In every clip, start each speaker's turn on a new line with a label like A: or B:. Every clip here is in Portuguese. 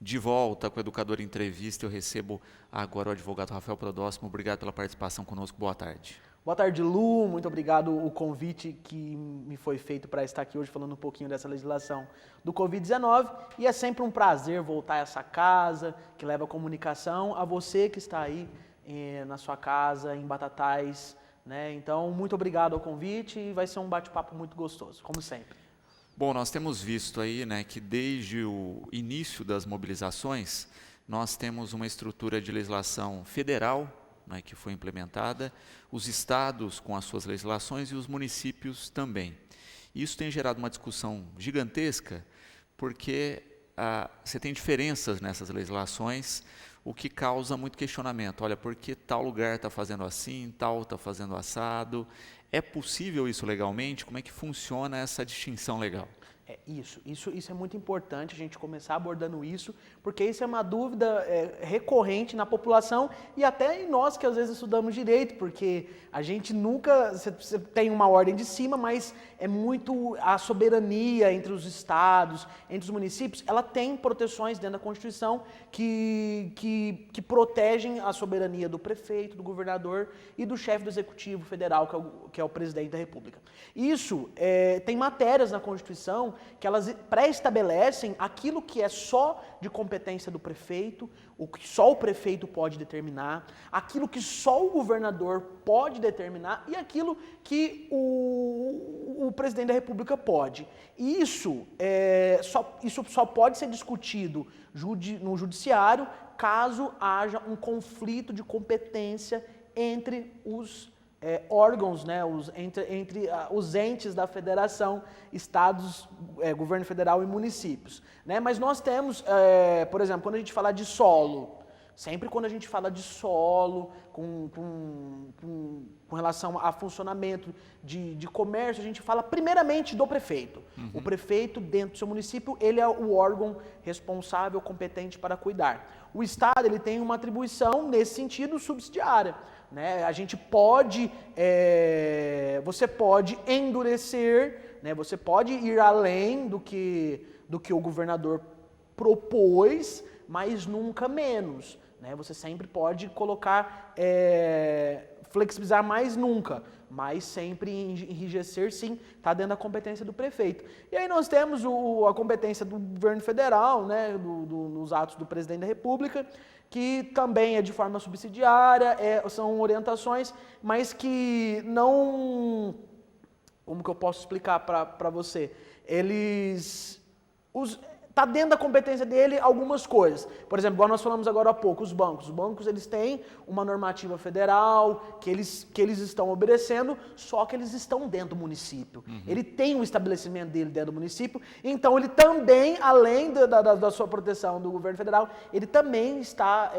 A: De volta com o Educador Entrevista, eu recebo agora o advogado Rafael Prodóximo. Obrigado pela participação conosco. Boa tarde.
B: Boa tarde, Lu. Muito obrigado o convite que me foi feito para estar aqui hoje falando um pouquinho dessa legislação do Covid-19. E é sempre um prazer voltar a essa casa que leva a comunicação a você que está aí na sua casa, em Batatais, né? Então, muito obrigado ao convite e vai ser um bate-papo muito gostoso, como sempre.
A: Bom, nós temos visto aí, né, que desde o início das mobilizações, nós temos uma estrutura de legislação federal, né, que foi implementada, os estados com as suas legislações e os municípios também. Isso tem gerado uma discussão gigantesca, porque você tem diferenças nessas legislações, o que causa muito questionamento. Olha, por que tal lugar está fazendo assim, tal está fazendo assado? É possível isso legalmente? Como é que funciona essa distinção legal?
B: Isso é muito importante a gente começar abordando isso, porque isso é uma dúvida recorrente na população e até em nós que às vezes estudamos direito, porque a gente nunca, você tem uma ordem de cima, mas é muito a soberania entre os estados, entre os municípios, ela tem proteções dentro da Constituição que protegem a soberania do prefeito, do governador e do chefe do executivo federal, que é o presidente da República. Isso tem matérias na Constituição que elas pré-estabelecem aquilo que é só de competência do prefeito, o que só o prefeito pode determinar, aquilo que só o governador pode determinar e aquilo que o presidente da República pode. Isso só pode ser discutido no judiciário caso haja um conflito de competência entre os órgãos, né, entre os entes da federação, estados, governo federal e municípios. Né? Mas nós temos, por exemplo, quando a gente fala de solo, sempre quando a gente fala de solo, com relação a funcionamento de comércio, a gente fala primeiramente do prefeito. Uhum. O prefeito, dentro do seu município, ele é o órgão responsável, competente para cuidar. O Estado ele tem uma atribuição, nesse sentido, subsidiária. Né? A gente pode, você pode endurecer, né? Você pode ir além do que o governador propôs, mas nunca menos. Né? Você sempre pode colocar, flexibilizar mais nunca, mas sempre enrijecer sim, está dentro da competência do prefeito. E aí nós temos a competência do governo federal, né? Nos atos do presidente da República, que também é de forma subsidiária, são orientações, mas que não... Como que eu posso explicar para você? Está dentro da competência dele algumas coisas. Por exemplo, igual nós falamos agora há pouco, os bancos. Os bancos eles têm uma normativa federal que eles estão obedecendo, só que eles estão dentro do município. Uhum. Ele tem um estabelecimento dele dentro do município, então ele também, além da sua proteção do governo federal, ele também está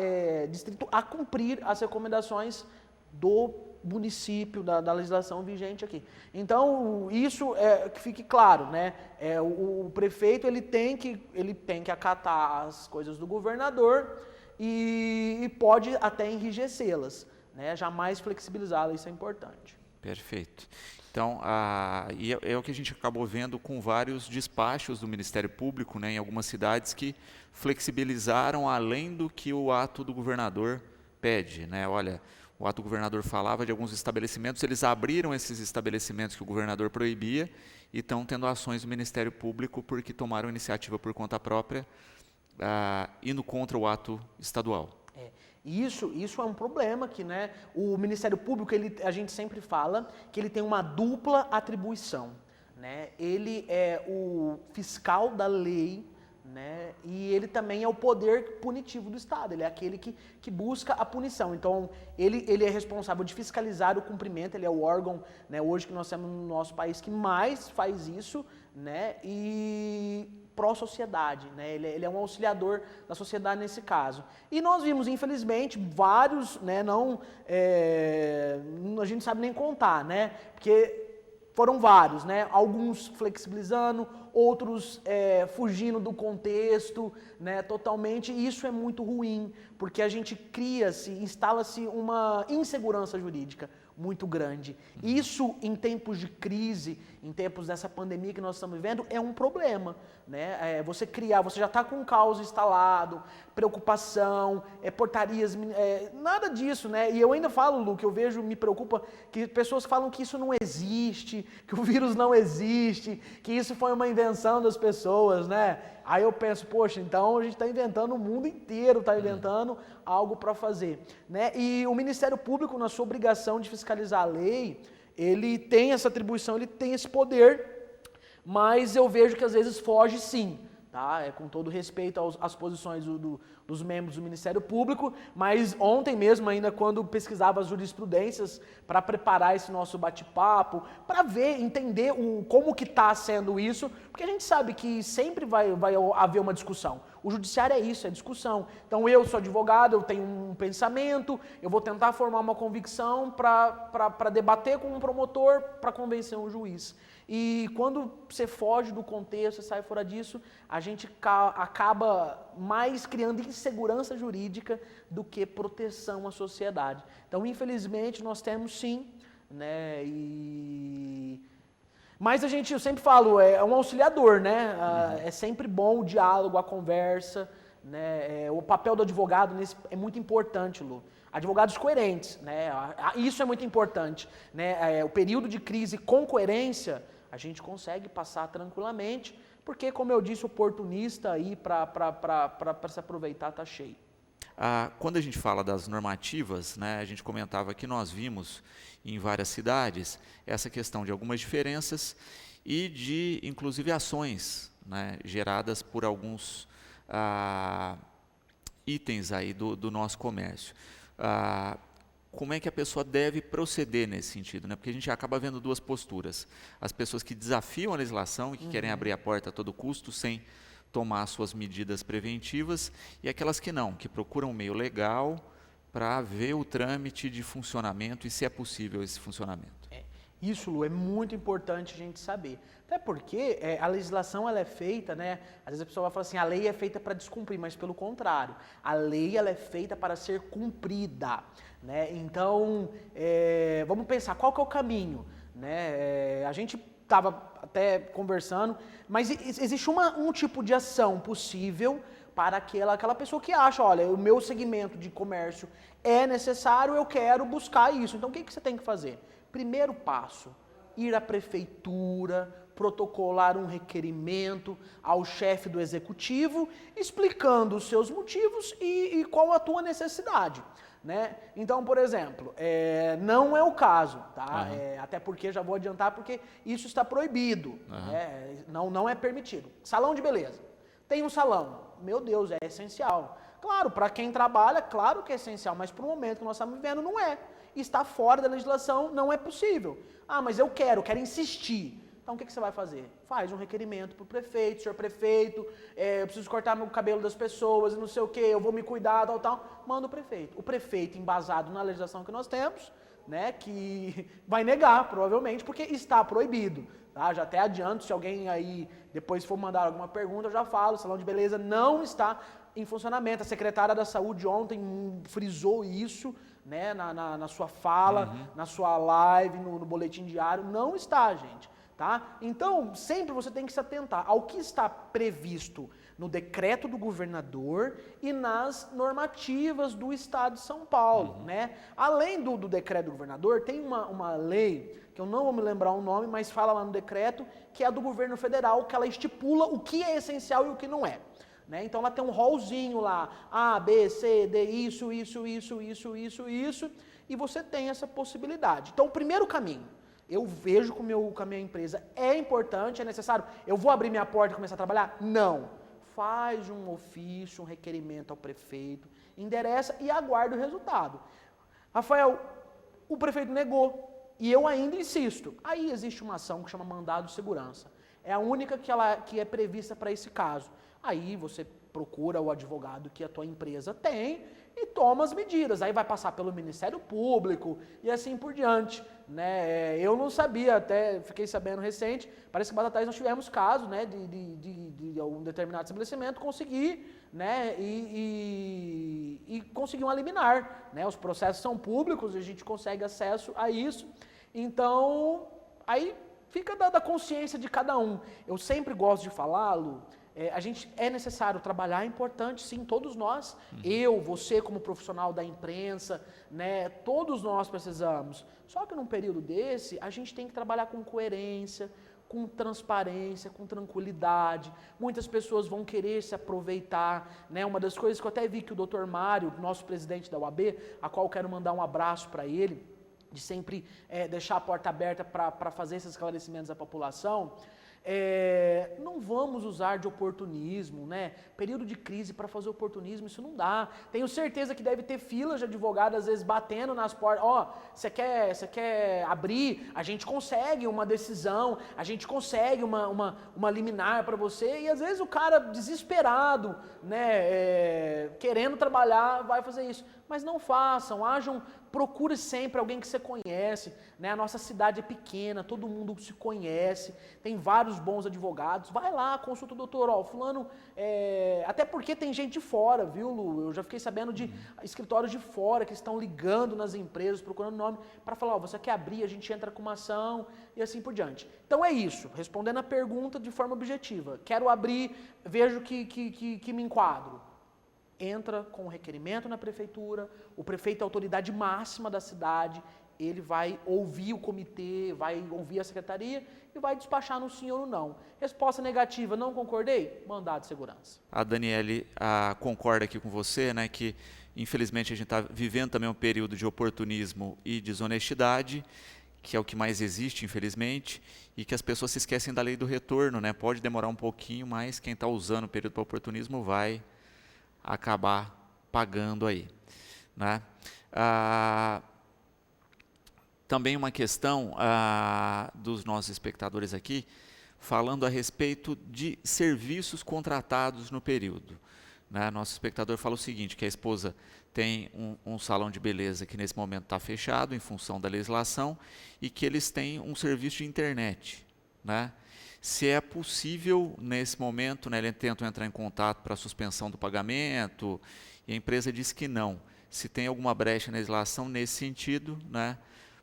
B: distrito a cumprir as recomendações do município, da legislação vigente aqui. Então, isso que fique claro, né? O prefeito ele tem que acatar as coisas do governador e pode até enrijecê-las, né? Jamais flexibilizá-las, isso é importante.
A: Perfeito. Então, e é o que a gente acabou vendo com vários despachos do Ministério Público, né, em algumas cidades que flexibilizaram além do que o ato do governador pede, né? Olha, o ato do governador falava de alguns estabelecimentos, eles abriram esses estabelecimentos que o governador proibia e estão tendo ações do Ministério Público porque tomaram iniciativa por conta própria, indo contra o ato estadual.
B: Isso é um problema que, né, o Ministério Público, a gente sempre fala que ele tem uma dupla atribuição. Né? Ele é o fiscal da lei, né? E ele também é o poder punitivo do Estado, ele é aquele que busca a punição. Então, ele é responsável de fiscalizar o cumprimento, ele é o órgão, né, hoje que nós temos no nosso país que mais faz isso, né, e pró-sociedade, né, ele é um auxiliador da sociedade nesse caso. E nós vimos, infelizmente, vários, né, a gente não sabe nem contar, né, porque foram vários, né? Alguns flexibilizando, outros fugindo do contexto, né? Totalmente. E isso é muito ruim, porque a gente instala-se uma insegurança jurídica muito grande. Isso, em tempos de crise, em tempos dessa pandemia que nós estamos vivendo, é um problema, né? Você já está com um caos instalado, preocupação, portarias, nada disso, né? E eu ainda falo, Lu, que eu vejo, me preocupa, que pessoas falam que isso não existe, que o vírus não existe, que isso foi uma invenção das pessoas, né? Aí eu penso, poxa, então a gente está inventando, o mundo inteiro está inventando algo para fazer, né? E o Ministério Público, na sua obrigação de fiscalizar a lei, ele tem essa atribuição, ele tem esse poder, mas eu vejo que às vezes foge sim, tá? Com todo respeito às posições dos membros do Ministério Público, mas ontem mesmo ainda quando pesquisava as jurisprudências para preparar esse nosso bate-papo, para ver, entender como que está sendo isso, porque a gente sabe que sempre vai haver uma discussão. O judiciário é isso, é discussão. Então eu sou advogado, eu tenho um pensamento, eu vou tentar formar uma convicção para debater com um promotor, para convencer um juiz. E quando você foge do contexto, você sai fora disso, a gente acaba mais criando insegurança jurídica do que proteção à sociedade. Então, infelizmente, nós temos sim, né? Mas eu sempre falo, é um auxiliador, né? É sempre bom o diálogo, a conversa, né? O papel do advogado é muito importante, Lu. Advogados coerentes, né? Isso é muito importante, né? O período de crise com coerência, a gente consegue passar tranquilamente, porque, como eu disse, oportunista aí para se aproveitar está cheio.
A: Quando a gente fala das normativas, né, a gente comentava que nós vimos em várias cidades essa questão de algumas diferenças e de, inclusive, ações, né, geradas por alguns itens aí do nosso comércio. Como é que a pessoa deve proceder nesse sentido, né? Porque a gente acaba vendo duas posturas. As pessoas que desafiam a legislação e que querem abrir a porta a todo custo sem tomar suas medidas preventivas, e aquelas que não, que procuram um meio legal para ver o trâmite de funcionamento e se é possível esse funcionamento.
B: Isso, Lu, é muito importante a gente saber. Até porque a legislação ela é feita, né? Às vezes a pessoa vai falar assim, a lei é feita para descumprir, mas pelo contrário, a lei ela é feita para ser cumprida, né? Então, vamos pensar, qual que é o caminho, né? A gente estava até conversando, mas existe um tipo de ação possível para aquela pessoa que acha, olha, o meu segmento de comércio é necessário, eu quero buscar isso. Então, o que você tem que fazer? Primeiro passo, ir à prefeitura, protocolar um requerimento ao chefe do executivo, explicando os seus motivos e qual a tua necessidade, né? Então, por exemplo, não é o caso, tá? Até porque, já vou adiantar, porque isso está proibido, né? Não é permitido. Salão de beleza. Tem um salão, meu Deus, é essencial. Claro, para quem trabalha, claro que é essencial, mas para o momento que nós estamos vivendo, não é. Está fora da legislação, não é possível. Mas eu quero insistir. Então, o que você vai fazer? Faz um requerimento para o prefeito, senhor prefeito, eu preciso cortar meu cabelo das pessoas, não sei o quê, eu vou me cuidar, tal. Manda o prefeito. O prefeito, embasado na legislação que nós temos, né, que vai negar, provavelmente, porque está proibido. Tá? Já até adianto, se alguém aí depois for mandar alguma pergunta, eu já falo, o salão de beleza não está em funcionamento. A secretária da Saúde ontem frisou isso, né, na sua fala, na sua live, no boletim diário, não está, gente. Tá? Então, sempre você tem que se atentar ao que está previsto no decreto do governador e nas normativas do Estado de São Paulo. Né? Além do decreto do governador, tem uma lei, que eu não vou me lembrar o nome, mas fala lá no decreto, que é a do governo federal, que ela estipula o que é essencial e o que não é. Né? Então ela tem um rolzinho lá, A, B, C, D, isso, e você tem essa possibilidade. Então o primeiro caminho, eu vejo com a minha empresa é importante, é necessário, eu vou abrir minha porta e começar a trabalhar? Não. Faz um ofício, um requerimento ao prefeito, endereça e aguarda o resultado. Rafael, o prefeito negou e eu ainda insisto. Aí existe uma ação que chama mandado de segurança. É a única que é prevista para esse caso. Aí você procura o advogado que a tua empresa tem e toma as medidas. Aí vai passar pelo Ministério Público e assim por diante. Né? Eu não sabia, até fiquei sabendo recente, parece que Batatais nós tivemos casos, né, de um determinado estabelecimento conseguir, né, e e conseguir uma liminar, né? Os processos são públicos, a gente consegue acesso a isso. Então, aí fica da consciência de cada um. Eu sempre gosto de falar, Lu, é necessário trabalhar, é importante, sim, todos nós, eu, você como profissional da imprensa, né, todos nós precisamos. Só que num período desse, a gente tem que trabalhar com coerência, com transparência, com tranquilidade. Muitas pessoas vão querer se aproveitar, né? Uma das coisas que eu até vi que o Dr. Mário, nosso presidente da UAB, a qual eu quero mandar um abraço para ele, de sempre deixar a porta aberta para fazer esses esclarecimentos à população, não vamos usar de oportunismo, né? Período de crise para fazer oportunismo, isso não dá. Tenho certeza que deve ter filas de advogados, às vezes, batendo nas portas. Você quer abrir? A gente consegue uma decisão, a gente consegue uma liminar para você. E às vezes o cara desesperado, né, querendo trabalhar, vai fazer isso. Mas não façam, procure sempre alguém que você conhece, né? A nossa cidade é pequena, todo mundo se conhece, tem vários bons advogados, vai lá, consulta o doutor, fulano, até porque tem gente de fora, viu, Lu? Eu já fiquei sabendo de escritórios de fora que estão ligando nas empresas, procurando nome, para falar, você quer abrir, a gente entra com uma ação, e assim por diante. Então é isso, respondendo a pergunta de forma objetiva, quero abrir, vejo que me enquadro. Entra com um requerimento na prefeitura, o prefeito é a autoridade máxima da cidade, ele vai ouvir o comitê, vai ouvir a secretaria e vai despachar no sim ou no não. Resposta negativa, não concordei? Mandado de segurança.
A: A Daniele concorda aqui com você, né, que infelizmente a gente está vivendo também um período de oportunismo e desonestidade, que é o que mais existe, infelizmente, e que as pessoas se esquecem da lei do retorno, né? Pode demorar um pouquinho, mas quem está usando o período para oportunismo vai acabar pagando aí, né? Também uma questão dos nossos espectadores aqui, falando a respeito de serviços contratados no período, né? Nosso espectador fala o seguinte, que a esposa tem um salão de beleza que nesse momento está fechado em função da legislação e que eles têm um serviço de internet, né? Se é possível, nesse momento, né, eles tentam entrar em contato para a suspensão do pagamento, e a empresa diz que não. Se tem alguma brecha na legislação nesse sentido, né,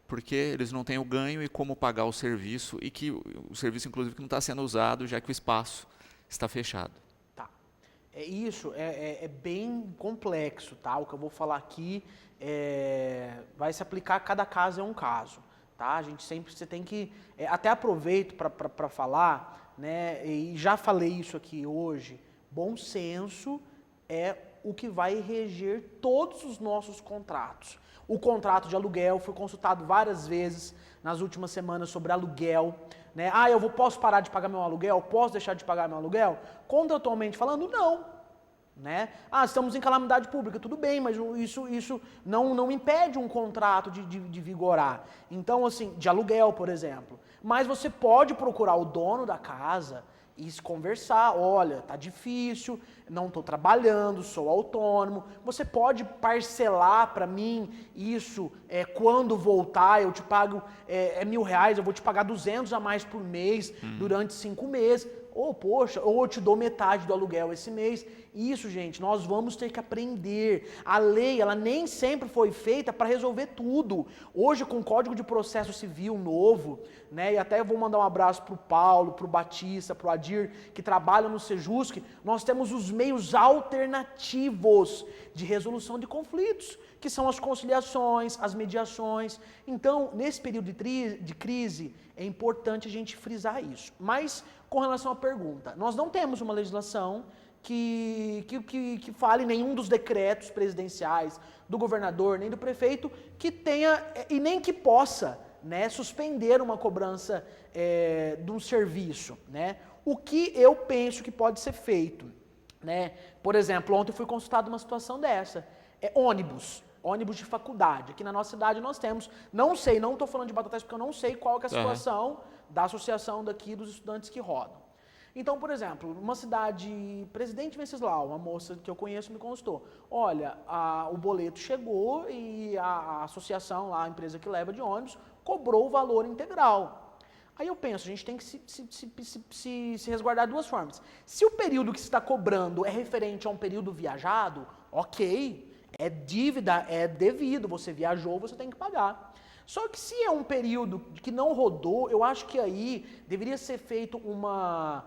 A: porque eles não têm o ganho e como pagar o serviço, e que o serviço, inclusive, que não está sendo usado, já que o espaço está fechado.
B: Tá. Isso é bem complexo, tá? O que eu vou falar aqui vai se aplicar, cada caso é um caso. Tá? A gente sempre, você tem que, até aproveito para falar, né, e já falei isso aqui hoje, bom senso é o que vai reger todos os nossos contratos. O contrato de aluguel, foi consultado várias vezes nas últimas semanas sobre aluguel, né? Posso parar de pagar meu aluguel? Posso deixar de pagar meu aluguel? Contratualmente falando, não. Né? Estamos em calamidade pública, tudo bem, mas isso não impede um contrato de vigorar. Então, assim, de aluguel, por exemplo. Mas você pode procurar o dono da casa e se conversar, olha, tá difícil, não estou trabalhando, sou autônomo, você pode parcelar para mim isso, quando voltar eu te pago R$1.000, eu vou te pagar 200 a mais por mês durante 5 meses, ou eu te dou metade do aluguel esse mês. Isso, gente, nós vamos ter que aprender. A lei, ela nem sempre foi feita para resolver tudo. Hoje, com o Código de Processo Civil novo, né, e até eu vou mandar um abraço para o Paulo, para o Batista, para o Adir, que trabalham no Sejusc, nós temos os meios alternativos de resolução de conflitos, que são as conciliações, as mediações. Então, nesse período de crise, é importante a gente frisar isso. Mas, com relação à pergunta, nós não temos uma legislação que fale nenhum dos decretos presidenciais, do governador, nem do prefeito, que tenha, e nem que possa, né, suspender uma cobrança de um serviço, né? O que eu penso que pode ser feito, né? Por exemplo, ontem eu fui consultado uma situação dessa, ônibus de faculdade. Aqui na nossa cidade nós temos, não estou falando de Batatais porque eu não sei qual que é a situação da associação daqui dos estudantes que rodam. Então, por exemplo, uma cidade, Presidente Venceslau, uma moça que eu conheço me consultou, olha, o boleto chegou e a associação, lá, a empresa que leva de ônibus, cobrou o valor integral. Aí eu penso, a gente tem que se resguardar de duas formas. Se o período que se está cobrando é referente a um período viajado, ok, É dívida, é devido, você viajou, você tem que pagar. Só que se é um período que não rodou, eu acho que aí deveria ser feito uma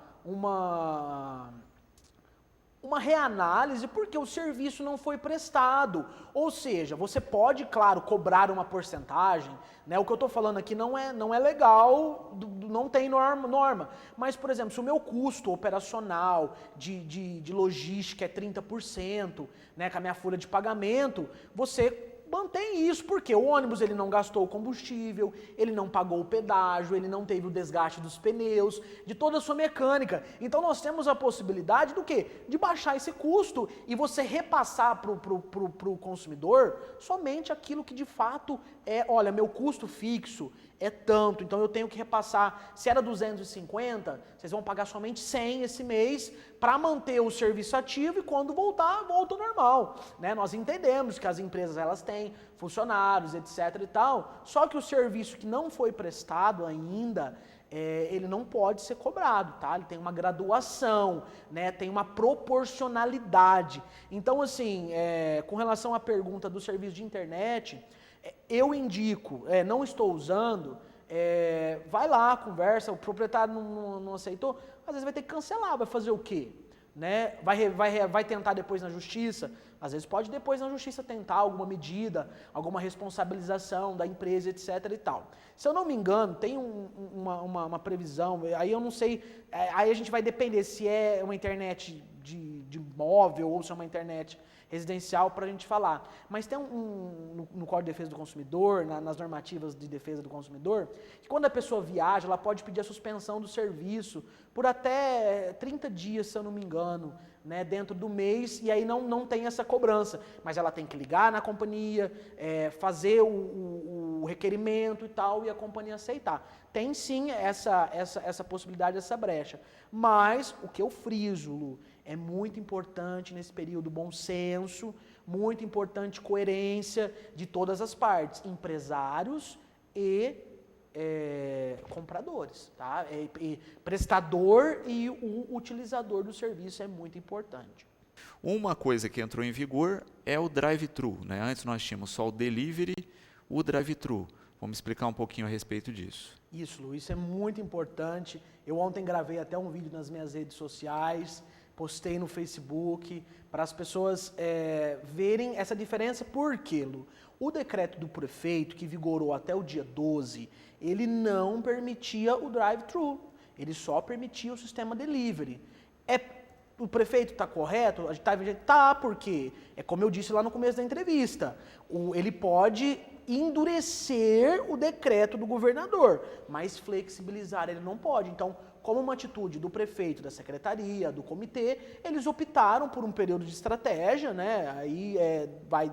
B: reanálise porque o serviço não foi prestado. Ou seja, você pode, claro, cobrar uma porcentagem, né? O que eu estou falando aqui não é legal, não tem norma. Mas, por exemplo, se o meu custo operacional de logística é 30%, né, com a minha folha de pagamento, você mantém isso, porque o ônibus ele não gastou o combustível, ele não pagou o pedágio, ele não teve o desgaste dos pneus, de toda a sua mecânica. Então nós temos a possibilidade do quê? De baixar esse custo e você repassar para o consumidor somente aquilo que de fato é, olha, meu custo fixo é tanto, então eu tenho que repassar, se era 250, vocês vão pagar somente 100 esse mês para manter o serviço ativo e quando voltar, volta ao normal, né? Nós entendemos que as empresas elas têm funcionários, etc e tal, só que o serviço que não foi prestado ainda, ele não pode ser cobrado, tá? Ele tem uma graduação, né? Tem uma proporcionalidade. Então, assim, com relação à pergunta do serviço de internet, eu indico, não estou usando, vai lá, conversa, o proprietário não aceitou, às vezes vai ter que cancelar, vai fazer o quê? Né? Vai tentar depois na justiça, às vezes pode depois na justiça tentar alguma medida, alguma responsabilização da empresa, etc e tal. Se eu não me engano, tem uma previsão, aí eu não sei, aí a gente vai depender se é uma internet de móvel ou se é uma internet residencial para a gente falar. Mas tem no Código de Defesa do Consumidor, nas normativas de defesa do consumidor, que quando a pessoa viaja, ela pode pedir a suspensão do serviço por até 30 dias, se eu não me engano, né, dentro do mês, e aí não tem essa cobrança. Mas ela tem que ligar na companhia, fazer o requerimento e tal, e a companhia aceitar. Tem sim essa possibilidade, essa brecha. Mas o que eu friso, Lu, é muito importante nesse período bom senso, muito importante coerência de todas as partes, empresários e compradores, tá? Prestador e o utilizador do serviço é muito importante.
A: Uma coisa que entrou em vigor é o drive-thru, né? Antes nós tínhamos só o delivery, o drive-thru. Vamos explicar um pouquinho a respeito disso.
B: Isso, Lu, isso é muito importante. Eu ontem gravei até um vídeo nas minhas redes sociais, postei no Facebook, para as pessoas verem essa diferença. Por quê, Lu? O decreto do prefeito, que vigorou até o dia 12, ele não permitia o drive-thru, ele só permitia o sistema delivery. O prefeito está correto? Tá, porque, como eu disse lá no começo da entrevista, ele pode endurecer o decreto do governador, mas flexibilizar ele não pode. Então, como uma atitude do prefeito, da secretaria, do comitê, eles optaram por um período de estratégia, né? Aí vai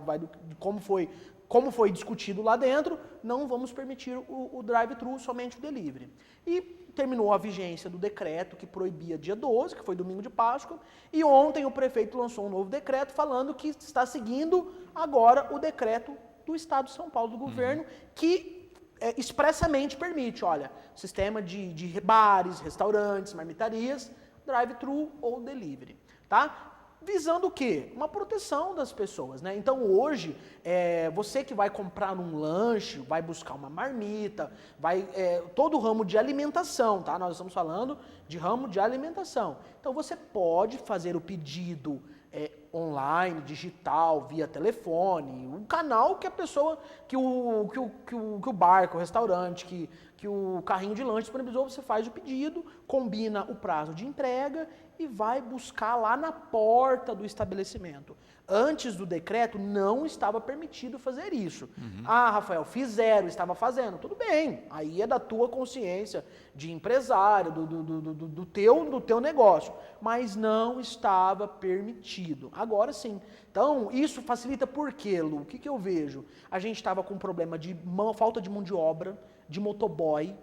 B: como foi discutido lá dentro, não vamos permitir o drive-thru, somente o delivery. E terminou a vigência do decreto que proibia dia 12, que foi domingo de Páscoa, e ontem o prefeito lançou um novo decreto falando que está seguindo agora o decreto do Estado de São Paulo, do governo, que expressamente permite, olha, sistema de bares, restaurantes, marmitarias, drive-thru ou delivery, tá? Visando o quê? Uma proteção das pessoas, né? Então hoje, você que vai comprar um lanche, vai buscar uma marmita, todo o ramo de alimentação, tá? Nós estamos falando de ramo de alimentação. Então você pode fazer o pedido online, digital, via telefone, um canal que a pessoa, que o bar, que o restaurante, que o carrinho de lanche disponibilizou, você faz o pedido, combina o prazo de entrega e vai buscar lá na porta do estabelecimento. Antes do decreto, não estava permitido fazer isso. Uhum. Ah, Rafael, fizeram, estava fazendo. Tudo bem, aí é da tua consciência de empresário, do teu negócio. Mas não estava permitido. Agora sim. Então, isso facilita por quê, Lu? O que eu vejo? A gente estava com um problema de falta de mão de obra, de motoboy,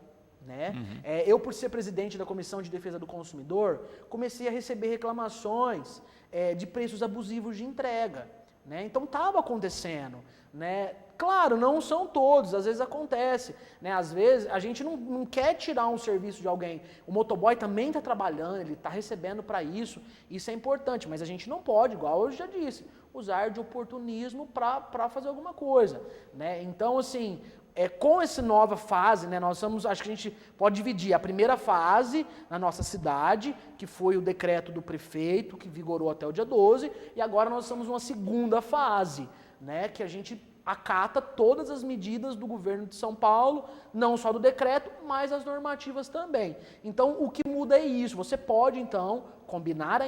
B: né? Uhum. Eu, por ser presidente da Comissão de Defesa do Consumidor, comecei a receber reclamações de preços abusivos de entrega, né? Então estava acontecendo, né? Claro, não são todos, às vezes acontece, né? Às vezes a gente não quer tirar um serviço de alguém, o motoboy também está trabalhando, ele está recebendo para isso é importante, mas a gente não pode, igual eu já disse, usar de oportunismo para fazer alguma coisa, né? Então, assim, com essa nova fase, né, acho que a gente pode dividir a primeira fase na nossa cidade, que foi o decreto do prefeito, que vigorou até o dia 12, e agora nós estamos numa segunda fase, né, que a gente acata todas as medidas do governo de São Paulo, não só do decreto, mas as normativas também. Então, o que muda é isso. Você pode, então, combinar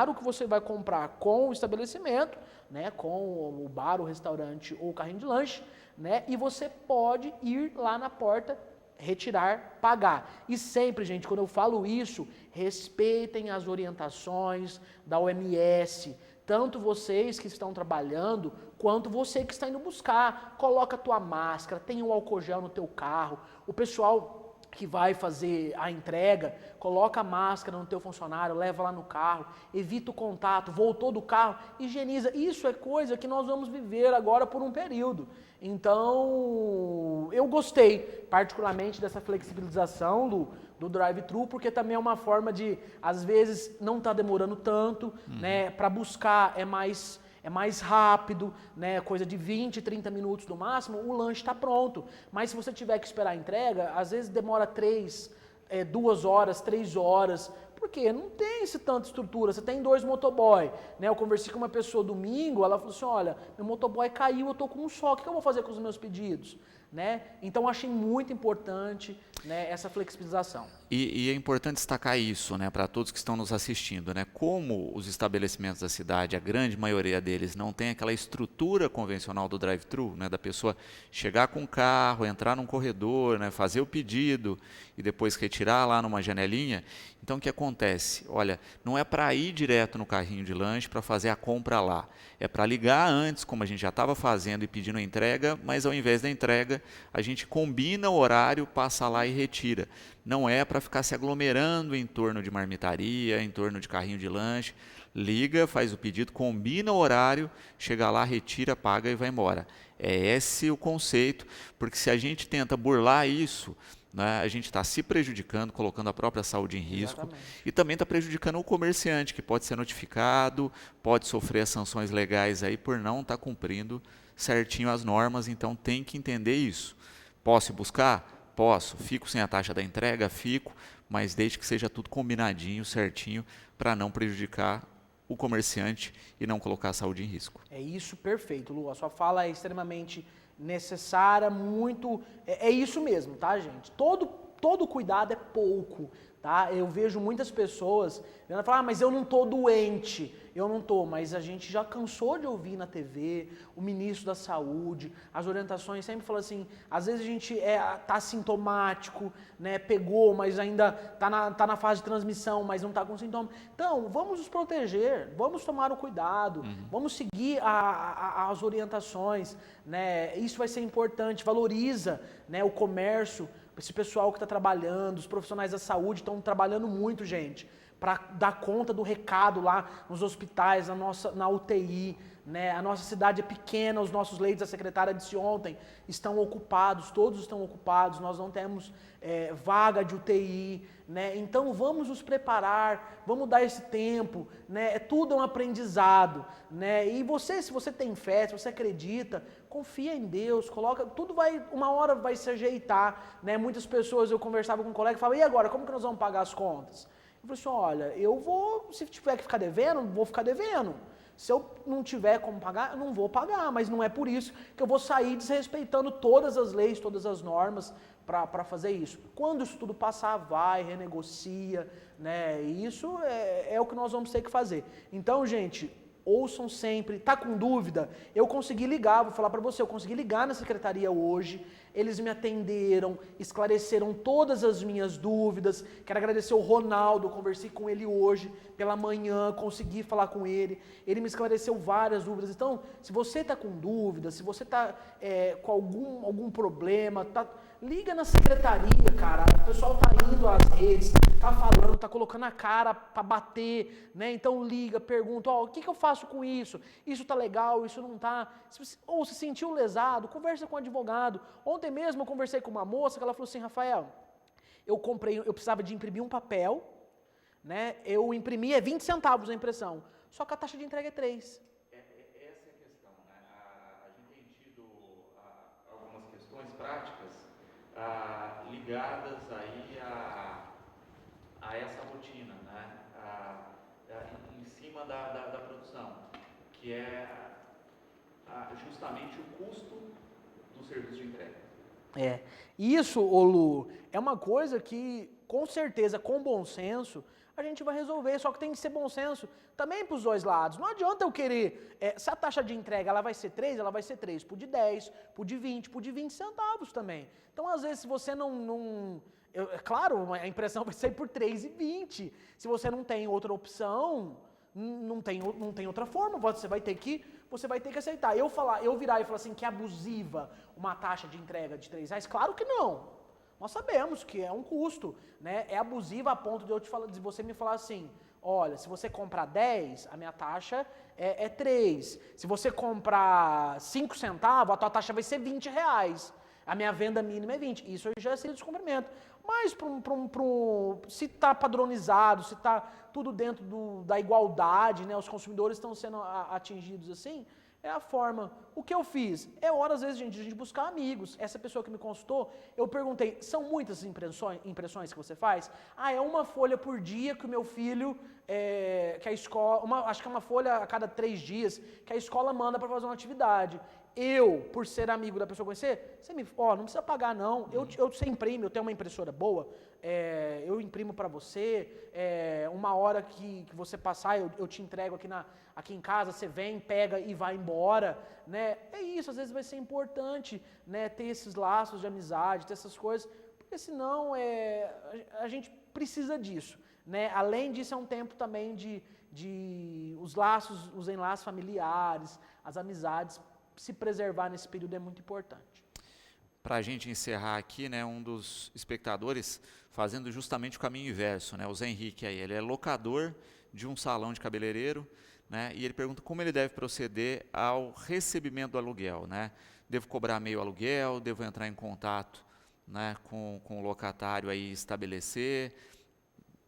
B: o que você vai comprar com o estabelecimento, né, com o bar, o restaurante ou o carrinho de lanche, né, e você pode ir lá na porta, retirar, pagar. E sempre, gente, quando eu falo isso, respeitem as orientações da OMS, tanto vocês que estão trabalhando, quanto você que está indo buscar. Coloca a tua máscara, tem o álcool gel no teu carro, o pessoal que vai fazer a entrega, coloca a máscara no teu funcionário, leva lá no carro, evita o contato, voltou do carro, higieniza. Isso é coisa que nós vamos viver agora por um período. Então, eu gostei particularmente dessa flexibilização do drive-thru, porque também é uma forma de, às vezes, não tá demorando tanto, né? Para buscar é mais rápido, né? Coisa de 20, 30 minutos no máximo, o lanche está pronto. Mas se você tiver que esperar a entrega, às vezes demora 2 horas, 3 horas, porque não tem esse tanta estrutura, você tem 2 motoboy, né? Eu conversei com uma pessoa domingo, ela falou assim, olha, meu motoboy caiu, eu tô com um só, o que eu vou fazer com os meus pedidos? Né? Então eu achei muito importante, né, essa flexibilização.
A: E é importante destacar isso, né, para todos que estão nos assistindo, né, como os estabelecimentos da cidade, a grande maioria deles não tem aquela estrutura convencional do drive-thru, né, da pessoa chegar com o carro, entrar num corredor, né, fazer o pedido e depois retirar lá numa janelinha. Então o que acontece? Olha, não é para ir direto no carrinho de lanche para fazer a compra lá, é para ligar antes, como a gente já estava fazendo e pedindo a entrega, mas ao invés da entrega a gente combina o horário, passa lá e retira. Não é para ficar se aglomerando em torno de marmitaria, em torno de carrinho de lanche. Liga, faz o pedido, combina o horário, chega lá, retira, paga e vai embora. É esse o conceito, porque se a gente tenta burlar isso, né, a gente está se prejudicando, colocando a própria saúde em risco. Exatamente. E também está prejudicando o comerciante, que pode ser notificado, pode sofrer as sanções legais aí por não estar cumprindo certinho as normas, então tem que entender isso. Posso ir buscar? Posso. Fico sem a taxa da entrega? Fico, mas desde que seja tudo combinadinho, certinho, para não prejudicar o comerciante e não colocar a saúde em risco.
B: É isso, perfeito, Lu. A sua fala é extremamente necessária, muito... É isso mesmo, tá, gente? Todo cuidado é pouco, tá? Eu vejo muitas pessoas falando, mas eu não tô doente. Eu não tô, mas a gente já cansou de ouvir na TV, o ministro da Saúde, as orientações sempre falam assim, às vezes a gente tá sintomático, né, pegou, mas ainda tá na fase de transmissão, mas não tá com sintoma. Então, vamos nos proteger, vamos tomar o cuidado, vamos seguir as orientações, né? Isso vai ser importante, valoriza, né, o comércio, esse pessoal que está trabalhando, os profissionais da saúde estão trabalhando muito, gente, para dar conta do recado lá nos hospitais, na UTI, né? A nossa cidade é pequena, os nossos leitos, a secretária disse ontem, estão ocupados, todos estão ocupados, nós não temos vaga de UTI, né? Então vamos nos preparar, vamos dar esse tempo, né? Tudo é um aprendizado, né? E se você tem fé, se você acredita, confia em Deus, uma hora vai se ajeitar, né? Muitas pessoas, eu conversava com um colega e falava, e agora, como que nós vamos pagar as contas? Eu falei assim, olha, se tiver que ficar devendo, vou ficar devendo. Se eu não tiver como pagar, eu não vou pagar, mas não é por isso que eu vou sair desrespeitando todas as leis, todas as normas para fazer isso. Quando isso tudo passar, vai, renegocia, né? E isso é o que nós vamos ter que fazer. Então, gente, ouçam sempre, tá com dúvida? Eu consegui ligar, vou falar para você, eu consegui ligar na secretaria hoje, eles me atenderam, esclareceram todas as minhas dúvidas, quero agradecer o Ronaldo, eu conversei com ele hoje, pela manhã, consegui falar com ele me esclareceu várias dúvidas. Então, se você está com dúvida, se você está com algum problema, liga na secretaria, cara, o pessoal está indo às redes, está falando, está colocando a cara para bater, né? Então liga, pergunta, o que eu faço com isso? Isso está legal, isso não está? Ou se sentiu lesado, conversa com o advogado. Ontem mesmo eu conversei com uma moça que ela falou assim, Rafael, eu precisava de imprimir um papel, né? Eu imprimi 20 centavos a impressão, só que a taxa de entrega é 3.
A: ligadas aí a essa rotina, né? Em cima da produção, que é justamente o custo do serviço de entrega.
B: Isso, ô Lu, é uma coisa que, com certeza, com bom senso, a gente vai resolver, só que tem que ser bom senso também para os dois lados. Não adianta eu querer, se a taxa de entrega ela vai ser 3, ela vai ser 3, por de 10, por de 20, por de 20 centavos também. Então, às vezes, se você é claro, a impressão vai sair por 3,20. Se você não tem outra opção, não tem outra forma, você vai ter que aceitar. Eu virar e falar assim, que é abusiva uma taxa de entrega de R$3, claro que não. Nós sabemos que é um custo, né? É abusiva a ponto de você me falar assim, olha, se você comprar 10, a minha taxa é 3. Se você comprar 5 centavos, a tua taxa vai ser R$20. A minha venda mínima é 20. Isso já seria descumprimento. Mas se está padronizado, se está tudo dentro da igualdade, né? Os consumidores estão sendo atingidos assim, é a forma. O que eu fiz? É hora, às vezes, de a gente buscar amigos. Essa pessoa que me consultou, eu perguntei, são muitas impressões que você faz? É uma folha por dia que o meu filho, que a escola, acho que é uma folha a cada 3 dias, que a escola manda para fazer uma atividade. Eu, por ser amigo da pessoa conhecer, não precisa pagar não, você imprime, eu tenho uma impressora boa, eu imprimo para você, uma hora que você passar, eu te entrego aqui em casa, você vem, pega e vai embora, né? É isso, às vezes vai ser importante, né, ter esses laços de amizade, ter essas coisas, porque senão a gente precisa disso, né? Além disso, é um tempo também de os enlaços familiares, as amizades, se preservar nesse período é muito importante.
A: Para a gente encerrar aqui, né, um dos espectadores fazendo justamente o caminho inverso, né, o Zé Henrique aí, ele é locador de um salão de cabeleireiro, né, e ele pergunta como ele deve proceder ao recebimento do aluguel, né? Devo cobrar meio aluguel, devo entrar em contato, né, com o locatário aí estabelecer,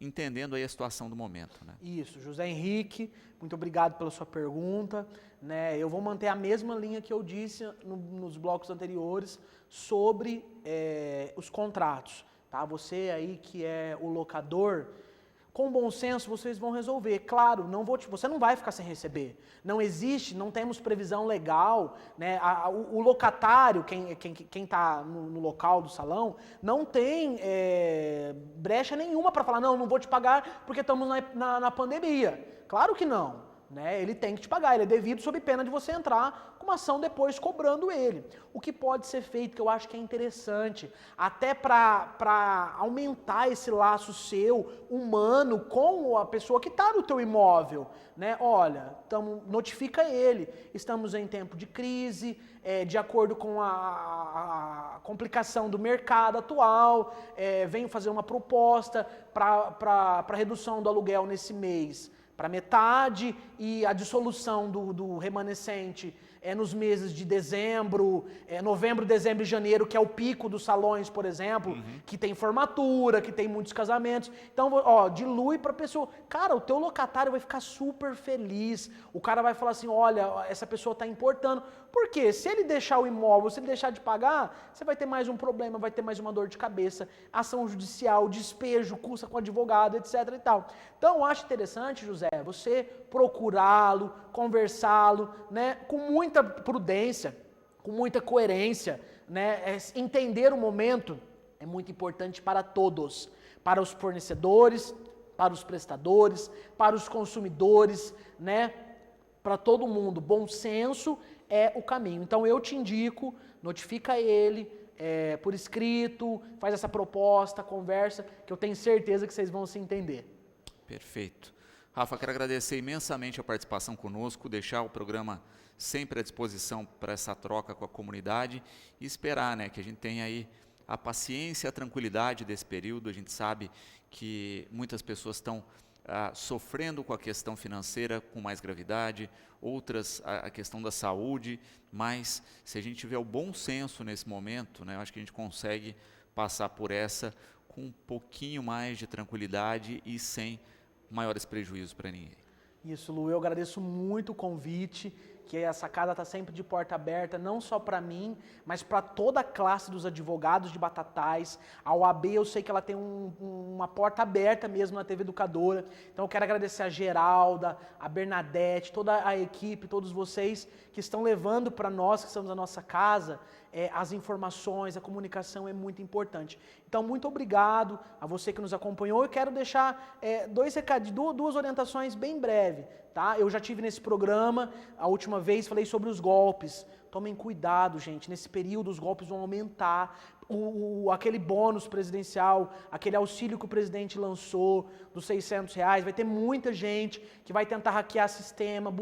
A: entendendo aí a situação do momento, né?
B: Isso, José Henrique, muito obrigado pela sua pergunta, né? Eu vou manter a mesma linha que eu disse nos blocos anteriores sobre os contratos, tá? Você aí que é o locador, com bom senso vocês vão resolver. Claro, você não vai ficar sem receber. Não existe, não temos previsão legal, né? O locatário, quem está no local do salão, não tem brecha nenhuma para falar, não vou te pagar porque estamos na pandemia. Claro que não. Né? Ele tem que te pagar, ele é devido sob pena de você entrar com uma ação depois cobrando ele. O que pode ser feito, que eu acho que é interessante, até para aumentar esse laço seu, humano, com a pessoa que está no teu imóvel. Né? Olha, notifica ele, estamos em tempo de crise, de acordo com a complicação do mercado atual, venho fazer uma proposta para redução do aluguel nesse mês, para metade, e a dissolução do remanescente nos meses de dezembro, novembro, dezembro e janeiro, que é o pico dos salões, por exemplo, que tem formatura, que tem muitos casamentos. Então, dilui para a pessoa. Cara, o teu locatário vai ficar super feliz. O cara vai falar assim, olha, essa pessoa está importando. Por quê? Se ele deixar o imóvel, se ele deixar de pagar, você vai ter mais um problema, vai ter mais uma dor de cabeça, ação judicial, despejo, custa com advogado, etc. e tal. Então, eu acho interessante, José, você procurá-lo, conversá-lo, né, com muita prudência, com muita coerência, né, entender o momento é muito importante para todos, para os fornecedores, para os prestadores, para os consumidores, né, para todo mundo. Bom senso é o caminho. Então eu te indico, notifica ele por escrito, faz essa proposta, conversa, que eu tenho certeza que vocês vão se entender.
A: Perfeito. Rafa, quero agradecer imensamente a participação conosco, deixar o programa sempre à disposição para essa troca com a comunidade e esperar, né, que a gente tenha aí a paciência e a tranquilidade desse período. A gente sabe que muitas pessoas estão sofrendo com a questão financeira com mais gravidade, outras a questão da saúde, mas se a gente tiver o bom senso nesse momento, né, eu acho que a gente consegue passar por essa com um pouquinho mais de tranquilidade e sem maiores prejuízos para ninguém.
B: Isso, Lu, eu agradeço muito o convite, que essa casa está sempre de porta aberta, não só para mim, mas para toda a classe dos advogados de Batatais. A OAB, eu sei que ela tem uma porta aberta mesmo na TV Educadora. Então eu quero agradecer a Geralda, a Bernadette, toda a equipe, todos vocês que estão levando para nós, que estamos na nossa casa, as informações, a comunicação é muito importante. Então, muito obrigado a você que nos acompanhou. Eu quero deixar duas orientações bem breves. Tá? Eu já tive nesse programa, a última vez falei sobre os golpes. Tomem cuidado, gente. Nesse período os golpes vão aumentar. Aquele bônus presidencial, aquele auxílio que o presidente lançou dos R$600, vai ter muita gente que vai tentar hackear sistema,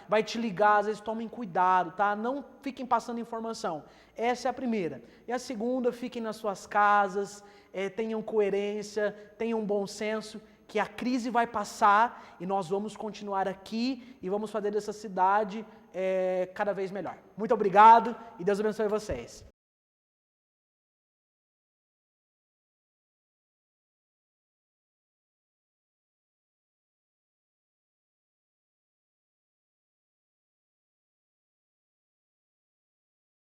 B: vai te ligar, às vezes tomem cuidado, tá? Não fiquem passando informação. Essa é a primeira. E a segunda, fiquem nas suas casas, tenham coerência, tenham bom senso, que a crise vai passar e nós vamos continuar aqui e vamos fazer dessa cidade cada vez melhor. Muito obrigado e Deus abençoe vocês.